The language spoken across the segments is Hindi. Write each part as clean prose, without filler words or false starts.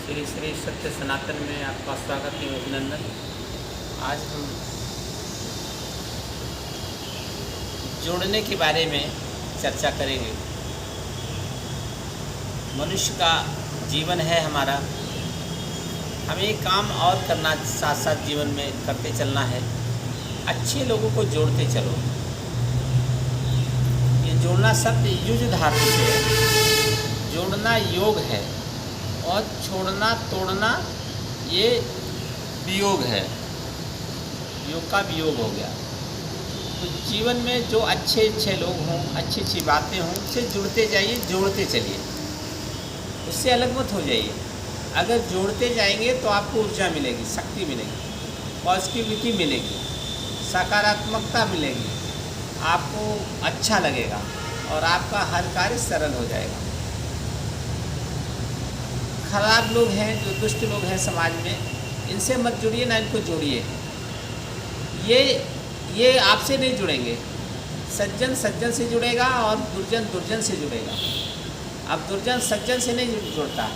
श्री श्री सत्य सनातन में आपका स्वागत है, अभिनंदन। आज हम जोड़ने के बारे में चर्चा करेंगे। मनुष्य का जीवन है हमारा, हमें काम और करना, साथ साथ जीवन में करते चलना है। अच्छे लोगों को जोड़ते चलो। ये जोड़ना शब्द युज धातु से है, जोड़ना योग है और छोड़ना तोड़ना ये वियोग है, योग का वियोग हो गया। तो जीवन में जो अच्छे अच्छे लोग हों, अच्छी अच्छी बातें हों, उससे जुड़ते जाइए, जोड़ते चलिए, उससे अलग मत हो जाइए। अगर जोड़ते जाएंगे तो आपको ऊर्जा मिलेगी, शक्ति मिलेगी, पॉजिटिविटी मिलेगी, सकारात्मकता मिलेगी, आपको अच्छा लगेगा और आपका हर कार्य सरल हो जाएगा। खराब लोग हैं, जो दुष्ट लोग हैं समाज में, इनसे मत जुड़िए, ना इनको जोड़िए। ये आपसे नहीं जुड़ेंगे। सज्जन सज्जन से जुड़ेगा और दुर्जन दुर्जन से जुड़ेगा। अब दुर्जन सज्जन से नहीं जुड़ता।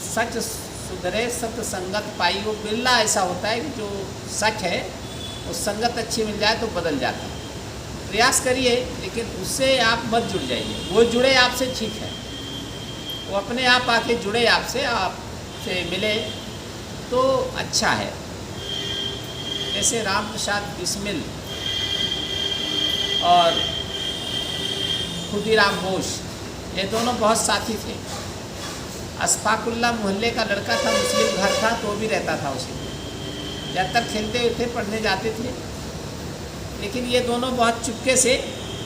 सच सुधरे सत्य संगत पाई, वो बिरला ऐसा होता है कि जो सच है वो संगत अच्छी मिल जाए तो बदल जाता है। प्रयास करिए, लेकिन उससे आप मत जुड़ जाइए। वो जुड़े आपसे ठीक है, वो अपने आप आके जुड़े आपसे मिले तो अच्छा है। जैसे राम प्रसाद बिस्मिल और खुदीराम बोस, ये दोनों बहुत साथी थे। अशफाकुल्ला मोहल्ले का लड़का था, मुस्लिम घर था तो भी रहता था उसी में। जब तक खेलते थे, पढ़ने जाते थे, लेकिन ये दोनों बहुत चुपके से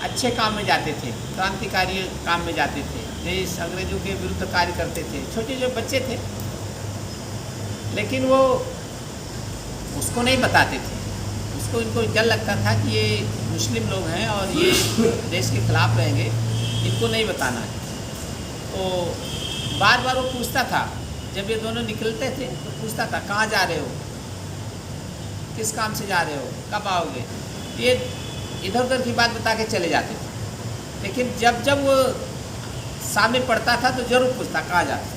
अच्छे काम में जाते थे, क्रांतिकारी काम में जाते थे, देश अंग्रेजों के विरुद्ध कार्य करते थे। छोटे जो बच्चे थे, लेकिन वो उसको नहीं बताते थे। उसको इनको डर लगता था कि ये मुस्लिम लोग हैं और ये देश के खिलाफ रहेंगे, इनको नहीं बताना है। तो बार बार वो पूछता था, जब ये दोनों निकलते थे तो पूछता था, कहाँ जा रहे हो, किस काम से जा रहे हो, कब आओगे। ये इधर उधर की बात बता के चले जाते थे। लेकिन जब जब वो सामने पड़ता था तो ज़रूर पूछता, कहाँ जा रहे हो।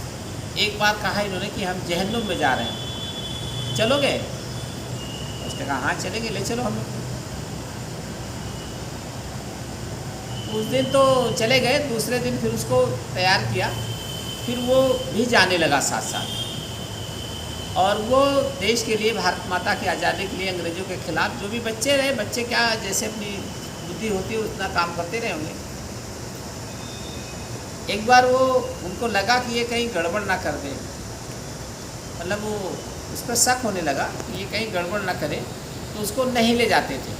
एक बार कहा इन्होंने कि हम जहन्नुम में जा रहे हैं, चलोगे। उसने कहा हाँ चलेंगे, ले चलो हमें। उस दिन तो चले गए, दूसरे दिन फिर उसको तैयार किया, फिर वो भी जाने लगा साथ साथ। और वो देश के लिए, भारत माता की आज़ादी के लिए, अंग्रेज़ों के खिलाफ, जो भी बच्चे रहे, बच्चे क्या जैसे अपनी बुद्धि होती है उतना काम करते रहे होंगे। एक बार वो उनको लगा कि ये कहीं गड़बड़ ना कर दे, मतलब वो उस पर शक होने लगा कि ये कहीं गड़बड़ ना करे, तो उसको नहीं ले जाते थे।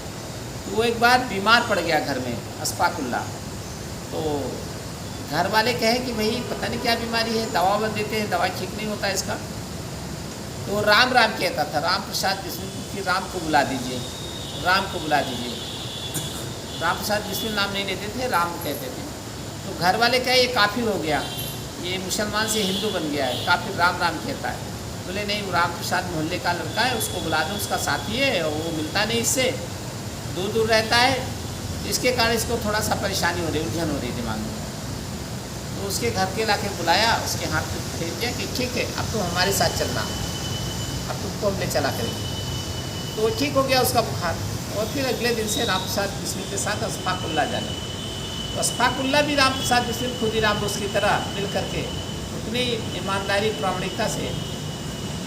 तो वो एक बार बीमार पड़ गया घर में, अशफाकुल्ला। तो घर वाले कहे कि भाई पता नहीं क्या बीमारी है, दवा बन देते हैं, दवा ठीक नहीं होता इसका। तो राम राम कहता था, राम प्रसाद बिस्मिल, कि राम को बुला दीजिए, राम को बुला दीजिए। राम प्रसाद बिस्मिल नाम नहीं लेते थे, राम कहते थे। तो घर वाले कहे ये काफिर हो गया, ये मुसलमान से हिंदू बन गया है, काफिर राम राम कहता है। बोले नहीं, वो राम प्रसाद मोहल्ले का लड़का है, उसको बुला दो, उसका साथी है और वो मिलता नहीं इससे, दूर दूर रहता है, इसके कारण इसको थोड़ा सा परेशानी हो रही, उलझन हो रही दिमाग में। तो उसके घर के लाके बुलाया, उसके हाथ पे फेर दिया कि ठीक है, अब तुम हमारे साथ चलना, अब तुमको हम ले चला करेंगे। तो वो ठीक हो गया उसका बुखार, और फिर अगले दिन से राम प्रसाद बिस्मिल के साथ अशफाकुल्ला जाने। तो अशफाकुल्ला भी राम प्रसाद बिस्मिल, खुदीराम बोस की तरह मिल करके उतनी ईमानदारी प्रामाणिकता से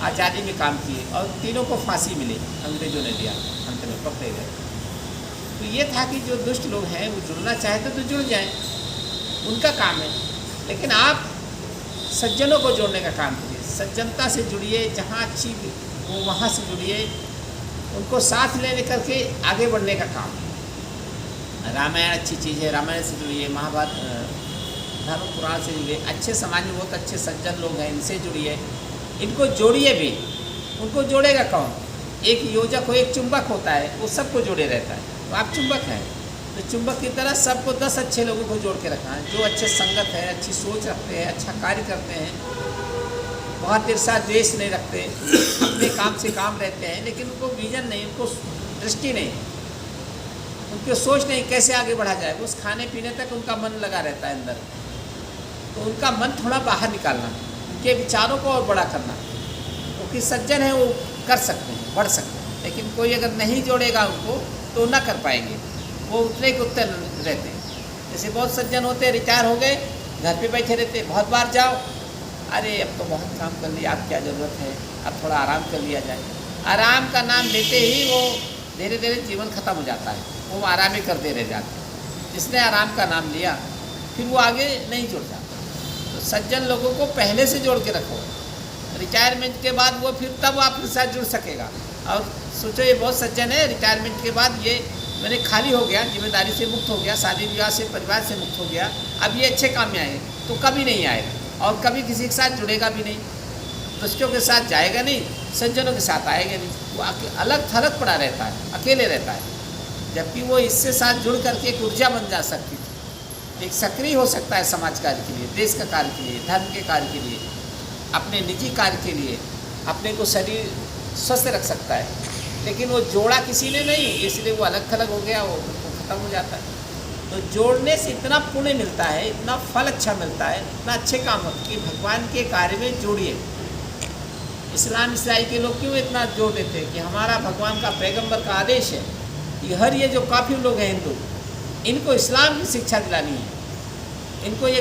आज़ादी में काम किए, और तीनों को फांसी मिली, अंग्रेजों ने दिया, अंत में पकड़े गए। तो ये था कि जो दुष्ट लोग हैं वो जुड़ना चाहते तो जुड़ जाएं, उनका काम है। लेकिन आप सज्जनों को जोड़ने का काम कीजिए, सज्जनता से जुड़िए, जहाँ अच्छी वो वहाँ से जुड़िए, उनको साथ लेने करके आगे बढ़ने का काम। रामायण अच्छी चीज़ है, रामायण से जुड़िए, महाभारत धर्म पुराण से जुड़िए। अच्छे समाज में बहुत अच्छे सज्जन लोग हैं, इनसे जुड़िए, इनको जोड़िए भी। उनको जोड़ेगा कौन? एक योजक हो, एक चुंबक होता है, वो सबको जोड़े रहता है। तो आप चुंबक हैं, तो चुंबक की तरह सबको 10 अच्छे लोगों को जोड़ के रखना है, जो अच्छे संगत है, अच्छी सोच रखते हैं, अच्छा कार्य करते हैं, बहुत ईर्ष्या द्वेष नहीं रखते, अपने काम से काम रहते हैं, लेकिन उनको विजन नहीं, उनको दृष्टि नहीं, उनकी सोच नहीं कैसे आगे बढ़ा जाए। उस खाने पीने तक उनका मन लगा रहता है अंदर। तो तो उनका मन थोड़ा बाहर निकालना, उनके विचारों को और बड़ा करना। क्योंकि सज्जन है वो कर सकते हैं, बढ़ सकते हैं, लेकिन कोई अगर नहीं जोड़ेगा उनको तो ना कर पाएंगे, वो उतने के उतने रहते हैं। जैसे बहुत सज्जन होते हैं, रिटायर हो गए, घर पे बैठे रहते, बहुत बार जाओ, अरे अब तो बहुत काम कर लिया, अब क्या ज़रूरत है, अब थोड़ा आराम कर लिया जाए। आराम का नाम लेते ही वो धीरे धीरे जीवन खत्म हो जाता है, वो आराम ही करते रह जाते हैं। जिसने आराम का नाम लिया फिर वो आगे नहीं जुड़ जाता। तो सज्जन लोगों को पहले से जोड़ के रखो, रिटायरमेंट के बाद वो फिर तब आपके साथ जुड़ सकेगा। और सोचो ये बहुत सज्जन है, रिटायरमेंट के बाद ये मैंने खाली हो गया, जिम्मेदारी से मुक्त हो गया, शादी विवाह से, परिवार से मुक्त हो गया, अब ये अच्छे काम में आएगा, तो कभी नहीं आएगा और कभी किसी के साथ जुड़ेगा भी नहीं, दुष्टों के साथ जाएगा नहीं, सज्जनों के साथ आएगा नहीं, वो अलग थलग पड़ा रहता है, अकेले रहता है। जबकि वो इससे साथ जुड़ करके एक ऊर्जा बन जा सकती थी, एक सक्रिय हो सकता है समाज कार्य के लिए, देश का कार्य के लिए, धर्म के कार्य के लिए, अपने निजी कार्य के लिए, अपने को शरीर स्वस्थ रख सकता है। लेकिन वो जोड़ा किसी ने नहीं, इसलिए वो अलग थलग हो गया, वो खत्म हो जाता है। तो जोड़ने से इतना पुण्य मिलता है, इतना फल अच्छा मिलता है, इतना अच्छे काम होते कि भगवान के कार्य में जोड़िए। इस्लाम ईसाई के लोग क्यों इतना जोड़ देते हैं कि हमारा भगवान का पैगंबर का आदेश है कि ये जो काफ़ी लोग हैं हिंदू, इनको इस्लाम की शिक्षा दिलानी है। इनको ये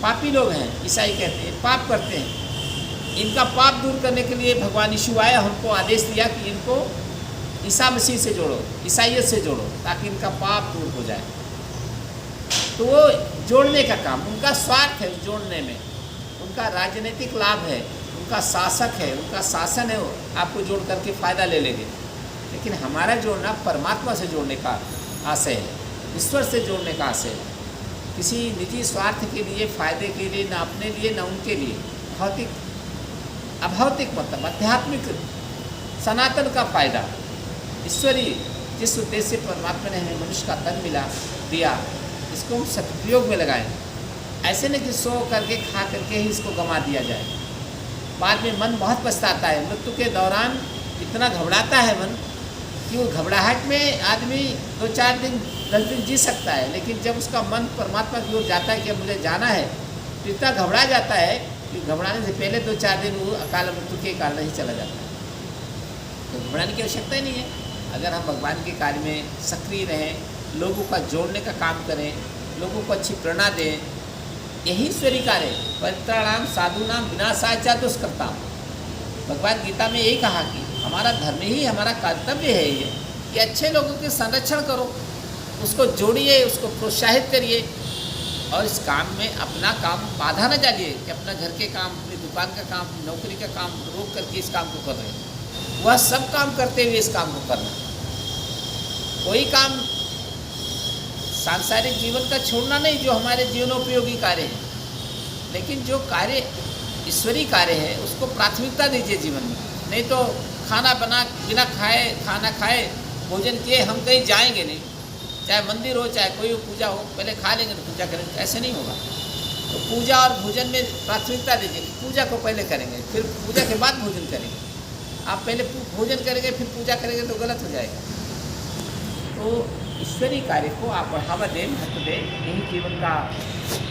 पापी लोग हैं, ईसाई कहते हैं, पाप करते हैं, इनका पाप दूर करने के लिए भगवान यीशु आया, हमको आदेश दिया कि इनको ईसा मसीह से जोड़ो, ईसाइयत से जोड़ो, ताकि इनका पाप दूर हो जाए। तो वो जोड़ने का काम, उनका स्वार्थ है जोड़ने में, उनका राजनीतिक लाभ है, उनका शासक है, उनका शासन है, वो आपको जोड़ करके फ़ायदा ले लेंगे। लेकिन हमारा जोड़ना परमात्मा से जोड़ने का आशय है, ईश्वर से जोड़ने का आशय है। किसी निजी स्वार्थ के लिए, फ़ायदे के लिए, ना अपने लिए ना उनके लिए, भौतिक अभौतिक मतलब आध्यात्मिक सनातन का फ़ायदा, ईश्वरीय जिस उद्देश्य से परमात्मा ने हमें मनुष्य का तन मिला दिया, इसको हम सदुपयोग में लगाएं। ऐसे नहीं कि सो करके खा करके ही इसको गंवा दिया जाए। बाद में मन बहुत पछताता है, मृत्यु के दौरान इतना घबराता है मन कि वो घबराहट में आदमी 2-4 दिन 10 दिन जी सकता है, लेकिन जब उसका मन परमात्मा की ओर जाता है कि अब मुझे जाना है, तो इतना घबरा जाता है कि घबराने से पहले 2-4 दिन वो अकाल मृत्यु के कारण ही चला जाता है। तो घबराने की आवश्यकता ही नहीं है। अगर हम भगवान के कार्य में सक्रिय रहें, लोगों का जोड़ने का काम करें, लोगों को अच्छी प्रेरणा दें, यही ईश्वरी कार्य है। परित्राणाम साधूनाम विनाशाय च दुष्कृताम। भगवान गीता में यही कहा कि हमारा धर्म ही हमारा कर्तव्य है ये कि अच्छे लोगों के संरक्षण करो, उसको जोड़िए, उसको प्रोत्साहित करिए, और इस काम में अपना काम बाधा न डालिए कि अपना घर के काम, अपनी दुकान का काम, नौकरी का काम रोक करके इस काम को कर रहे हैं। वह सब काम करते हुए इस काम को करना, कोई काम सांसारिक जीवन का छोड़ना नहीं जो हमारे जीवनोपयोगी कार्य हैं, लेकिन जो कार्य ईश्वरीय कार्य है उसको प्राथमिकता दीजिए जीवन में। नहीं तो खाना बना बिना खाना खाए भोजन किए हम कहीं जाएंगे नहीं, चाहे मंदिर हो चाहे कोई पूजा हो, पहले खा लेंगे तो पूजा करेंगे, ऐसे नहीं होगा। तो पूजा और भोजन में प्राथमिकता दीजिए, पूजा को पहले करेंगे, फिर पूजा के बाद भोजन करेंगे। आप पहले भोजन करेंगे फिर पूजा करेंगे तो गलत हो जाएगा। तो ईश्वरीय कार्य को आप बढ़ावा दें, महत्व दें। यही जीवन का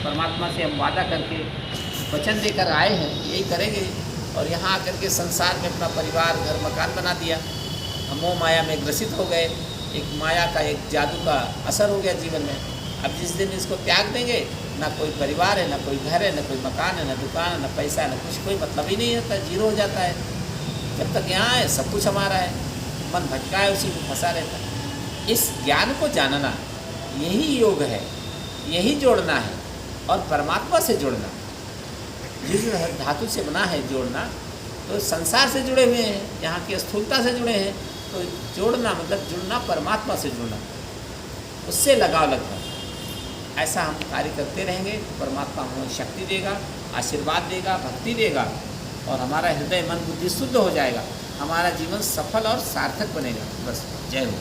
परमात्मा से हम वादा करके वचन देकर आए हैं, यही करेंगे। और यहाँ आकर के संसार में अपना परिवार, घर, मकान बना दिया, हम मोह माया में ग्रसित हो गए, एक माया का, एक जादू का असर हो गया जीवन में। अब जिस दिन इसको त्याग देंगे, ना कोई परिवार है, ना कोई घर है, ना कोई मकान है, ना दुकान है, ना पैसा है, ना कुछ, कोई मतलब ही नहीं होता, जीरो हो जाता है। जब तक यहाँ है सब कुछ हमारा है, मन भटका है, उसी में फंसा रहता है। इस ज्ञान को जानना यही योग है, यही जोड़ना है, और परमात्मा से जुड़ना। जिस धातु से बना है जोड़ना, तो संसार से जुड़े हुए हैं, यहाँ की स्थूलता से जुड़े हैं, तो जोड़ना मतलब जुड़ना, परमात्मा से जुड़ना, उससे लगाव लगना। ऐसा हम कार्य करते रहेंगे, परमात्मा हमें शक्ति देगा, आशीर्वाद देगा, भक्ति देगा, और हमारा हृदय मन बुद्धि शुद्ध हो जाएगा, हमारा जीवन सफल और सार्थक बनेगा। बस जय हो।